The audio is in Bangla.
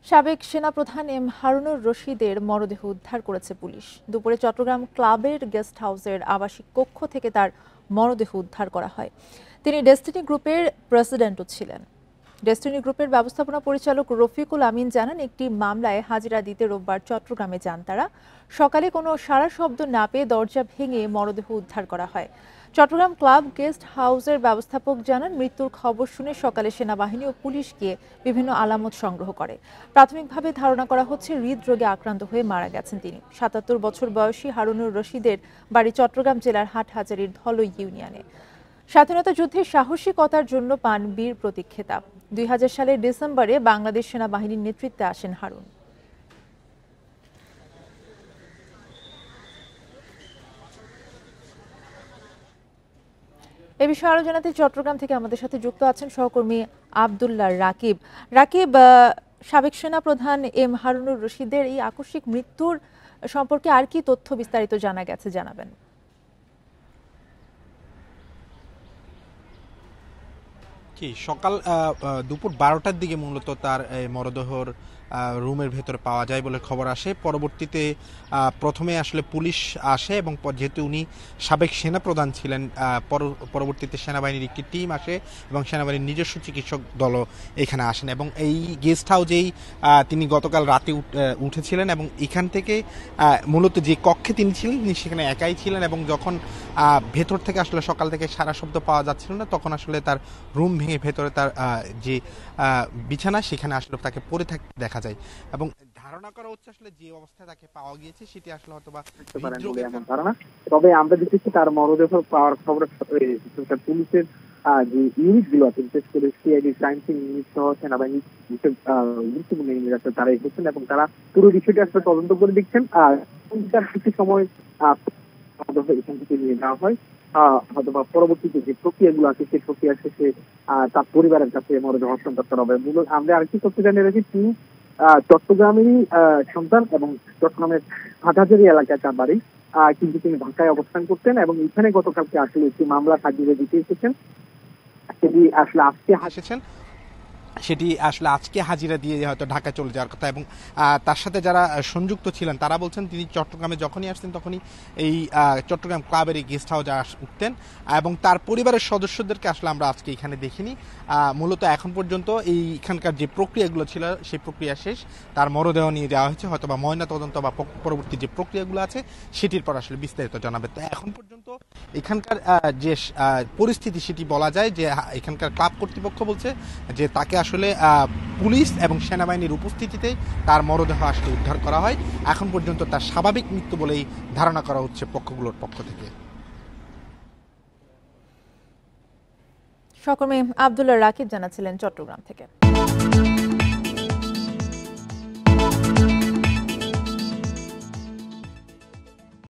সাবেক সেনাপ্রধান এম হারুনুর রশিদের মরদেহ উদ্ধার করেছে পুলিশ। দুপুরে চট্টগ্রাম ক্লাবের গেস্ট হাউসের আবাসিক কক্ষ থেকে তার মরদেহ উদ্ধার করা হয়। তিনি ডেস্টিনি গ্রুপের প্রেসিডেন্টও ছিলেন। ডেস্টিনি গ্রুপের ব্যবস্থাপনা পরিচালক রফিকুল আমিন জানান, একটি মামলায় হাজিরা দিতে রোববার চট্টগ্রামে যান তারা। সকালে কোনো সাড়া শব্দ না পেয়ে দরজা ভেঙে মরদেহ উদ্ধার করা হয়। চট্টগ্রাম ক্লাব গেস্ট হাউসের ব্যবস্থাপক জানান, মৃত্যুর খবর শুনে সকালে সেনাবাহিনী ও পুলিশ গিয়ে বিভিন্ন আলামত সংগ্রহ করে। প্রাথমিকভাবে ধারণা করা হচ্ছে হৃদরোগে আক্রান্ত হয়ে মারা গেছেন তিনি। ৭৭ বছর বয়সী হারুনুর রশিদের বাড়ি চট্টগ্রাম জেলার হাটহাজারীর ধলই ইউনিয়নে। স্বাধীনতা যুদ্ধে সাহসিকতার জন্য পান বীর প্রতীক খেতাব। ২০০০ সালের ডিসেম্বরে বাংলাদেশ সেনাবাহিনীর নেতৃত্বে আসেন হারুন। এ বিষয়ে আরো জানাতে চট্টগ্রাম থেকে আমাদের সাথে যুক্ত আছেন সহকর্মী আব্দুল্লাহ রাকিব। রাকিব, সাবেক সেনাপ্রধান এম হারুনুর রশিদের এই আকস্মিক মৃত্যুর সম্পর্কে আর কি তথ্য বিস্তারিত জানা গেছে, জানাবেন? সকাল দুপুর ১২টার দিকে মূলত তার মরদেহর রুমের ভেতরে পাওয়া যায় বলে খবর আসে। পরবর্তীতে প্রথমে আসলে পুলিশ আসে এবং যেহেতু উনি সাবেক সেনাপ্রধান ছিলেন, পরবর্তীতে সেনাবাহিনীর একটি টিম আসে এবং সেনাবাহিনীর নিজস্ব চিকিৎসক দলও এখানে আসেন এবং এই গেস্ট হাউসেই তিনি গতকাল রাতে উঠেছিলেন এবং এখান থেকে মূলত যে কক্ষে তিনি ছিলেন তিনি সেখানে একাই ছিলেন এবং যখন ভেতর থেকে আসলে সকাল থেকে সারা শব্দ পাওয়া যাচ্ছিল না, তখন আসলে তার রুম ভেঙে ভেতরে তার যে বিছানা সেখানে আসলে তাকে পড়ে থাকতে দেখা যায় এবং ধারণা করা হচ্ছে আসলে যে অবস্থায় তাকে পাওয়া গিয়েছে সেটি আসলে হয়তোবা ধারণা। তবে আমরা দেখেছি তার মরদেহ পাওয়ার খবর পুলিশের যে ইউনিট গুলো আছে, বিশেষ করে সিআইডি ক্রাইম সিন ইউনিট সহ সেনাবাহিনী গুরুত্বপূর্ণ ইউনিট আছে, তারা এসেছেন এবং তারা পুরো বিষয়টি আসলে তদন্ত করে দেখছেন। আর কিছু সময় এখান থেকে নিয়ে যাওয়া হয়, হয়তো পরবর্তীতে যে প্রক্রিয়াগুলো আছে সেই প্রক্রিয়া শেষে তার পরিবারের কাছে মরদেহ হস্তান্তর করা হবে। মূলত আমরা আরেকটি তথ্য জানিয়ে রাখি, তিনি চট্টগ্রামেরই সন্তান এবং চট্টগ্রামের হাটহাজারী এলাকায় তার বাড়ি, কিন্তু তিনি ঢাকায় অবস্থান করতেন এবং এখানে গতকালকে আসলে একটি মামলা হাজিরা দিতে এসেছেন। সেটি আসলে আজকে হাজিরা দিয়ে হয়তো ঢাকায় চলে যাওয়ার কথা এবং তার সাথে যারা সংযুক্ত ছিলেন তারা বলছেন তিনি চট্টগ্রামে যখনই আসতেন তখনই এই চট্টগ্রাম ক্লাবের এই গেস্ট হাউসে উঠতেন এবং তার পরিবারের সদস্যদেরকে আসলে আমরা আজকে এখানে দেখিনি। মূলত এখন পর্যন্ত এইখানকার যে প্রক্রিয়াগুলো ছিল সেই প্রক্রিয়া শেষ, তার মরদেহ নিয়ে যাওয়া হয়েছে, হয়তো বা ময়না তদন্ত বা পরবর্তী যে প্রক্রিয়াগুলো আছে সেটির পর আসলে বিস্তারিত জানাবে। তো এখন পর্যন্ত এখানকার যে পরিস্থিতি সেটি বলা যায় যে এখানকার ক্লাব কর্তৃপক্ষ বলছে যে তাকে আসলে পুলিশ এবং সেনাবাহিনীর উপস্থিতিতে তার মরদেহ আসলে উদ্ধার করা হয়। এখন পর্যন্ত তার স্বাভাবিক মৃত্যু বলেই ধারণা করা হচ্ছে পক্ষগুলোর পক্ষ থেকে। সহকর্মী আব্দুল্লাহ রাকিব জানাচ্ছিলেন চট্টগ্রাম থেকে।